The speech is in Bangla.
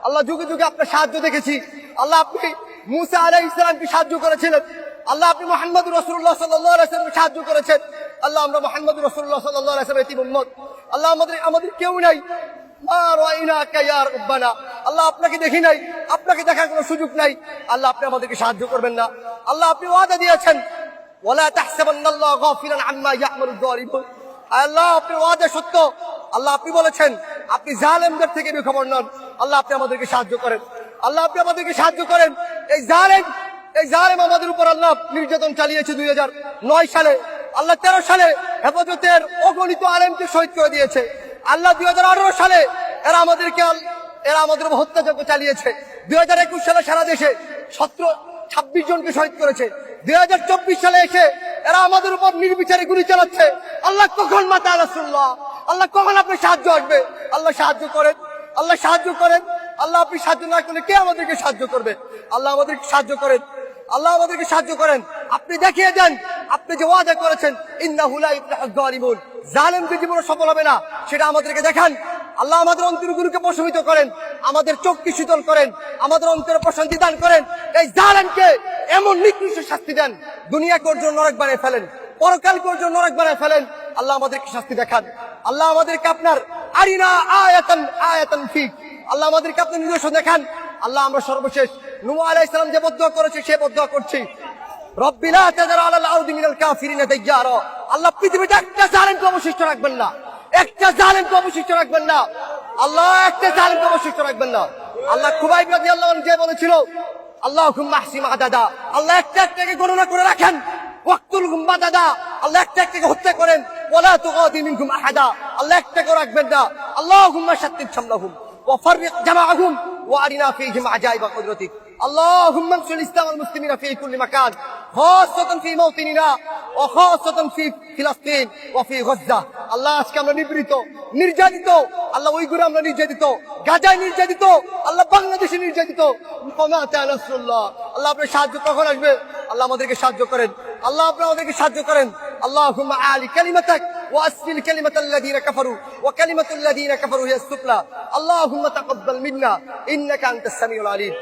আল্লাহ যুগে যুগে আপনার সাহায্য দেখেছি। আল্লাহ আপনি মুসা আলাইহিস সালামকে সাহায্য করেছিলেন। আল্লাহ আপনি মুহাম্মদ রাসূলুল্লাহ সাল্লাল্লাহু আলাইহি ওয়াসাল্লামকে সাহায্য করেছেন। আল্লাহ আমরা মুহাম্মদ রাসূলুল্লাহ সাল্লাল্লাহু আলাইহি ওয়াসাল্লামের এতিম উম্মত। আল্লাহ আমাদের কেউ নাই। আল্লাহ আপনাকে দেখি নাই, আপনাকে দেখার কোনো সুযোগ নাই। আল্লাহ আপনি আমাদেরকে সাহায্য করবেন না। আল্লাহ আপনি ওয়াদা দিয়েছেন, ওয়ালা তাহসাবান্নাল্লাহা গাফিলান আম্মা ইয়া'মালুয যালিমুন। আল্লাহ আপনি ওয়াদা সত্য। আল্লাহ আপনি বলেছেন আপনি জালেমদের থেকে বেখবর নন। আল্লাহ আপনি আমাদেরকে সাহায্য করেন। আল্লাহ আপনি আমাদেরকে সাহায্য করেন। এই জালেম আমাদের উপর আল্লাহ নির্যাতন চালিয়েছে 2009 সালে। আল্লাহ 13 সালে হেফাজতের অগণিত আলেমকে শহীদ করে দিয়েছে। আল্লাহ 2018 সালে এরা আমাদের উপর হত্যাযজ্ঞ চালিয়েছে। 2021 সালে সারা দেশে 26 জনকে শহীদ করেছে। 2024 সালে এসে এরা আমাদের উপর নির্বিচারে গুলি চালাচ্ছে। আল্লাহ কখন মাতা রাসূলুল্লাহ, আল্লাহ কখন আপনি সাহায্য আসবে? আল্লাহ সাহায্য করেন, আল্লাহ সাহায্য করেন। আল্লাহ আপনি সাহায্য না করলে কে আমাদেরকে সাহায্য করবে? আল্লাহ আমাদেরকে সাহায্য করেন, আল্লাহ আমাদেরকে সাহায্য করেন। আপনি দেখিয়ে দেন, আপনি যে ওয়াদা করেছেন ইন্নাহু লা ইফলাহুয যালিমুন, জালেমদের জীবনে সফল হবে না, সেটা আমাদেরকে দেখান। আল্লাহ আমাদের অন্তরগুলোকে প্রশমিত করেন, আমাদের চোখকে শীতল করেন, আমাদের অন্তরে প্রশান্তি দান করেন। এই জালেমকে এমন নিকৃষ্ট শাস্তি দেন, দুনিয়াকে ওর জন্য নরক বানিয়ে ফেলেন, পরকালকে ওর জন্য নরক বানিয়ে ফেলেন। আল্লাহ আমাদেরকে শাস্তি দেখান। আল্লাহ আমাদেরকে আপনার আরিনা আয়াতান ফিক, আল্লাহ আমাদেরকে আপনি নিদর্শন দেখান। আল্লাহ আমরা সর্বশেষ নূহ আলাইহিস সালাম যে বদদুয়া করেছে সে বদদুয়া করছি, রব্বি লা তাযার আলাল আরদি মিনাল কাফিরিনা দাইয়ারা। আল্লাহ পৃথিবীতে একটা জালেমকে অবশিষ্ট রাখবেন না, একটা জালেমকে অবশিষ্ট রাখবেন না। আল্লাহ একটা জালেমকে অবশিষ্ট রাখবেন না। আল্লাহ খুবাইব রাদিয়াল্লাহু আনহু যে বলেছিল আল্লাহুম্মা আহসিন আদাদা, আল্লাহ একটা একটাকে গণনা করে রাখেন। ওয়াক্তুলহুম বাদাদা, আল্লাহ একটা একটাকে হত্যা করেন। ওয়ালা তুগাদি মিনহুম আহাদা, আল্লাহ একটাকে রাখবেন না। আল্লাহুম্মা শাত্তিত শামলাহুম ওয়া ফাররিক জামাআহুম ওয়া আরিনা ফীহিম আজাইবা কুদরতিক। اللهم انصر الاسلام والمسلمين في كل مكان، خاصة في موطننا وخاصة في فلسطين وفي غزة। আল্লাহ আজকে আমরা নিপীড়িত, নির্যাতিত। আল্লাহ উইগুরে আমরা নির্যাতিত, গাজায় নির্যাতিত, আল্লাহ বাংলাদেশে নির্যাতিত। আল্লাহ আপনার সাহায্য কখন আসবে? আল্লাহ আমাদেরকে সাহায্য করেন, আল্লাহ আপনি আমাদেরকে সাহায্য করেন। আল্লাহুম্মা আলি কালিমাতাক ওয়া আসফিল কালিমাতাল লাযিনা কাফারু ওয়া কালিমাতুল লাযিনা কাফারু হিয়া সুফলা। আল্লাহুম্মা তাকাব্বাল মিন্না ইন্নাকা আনতাস সামিউল আলিম।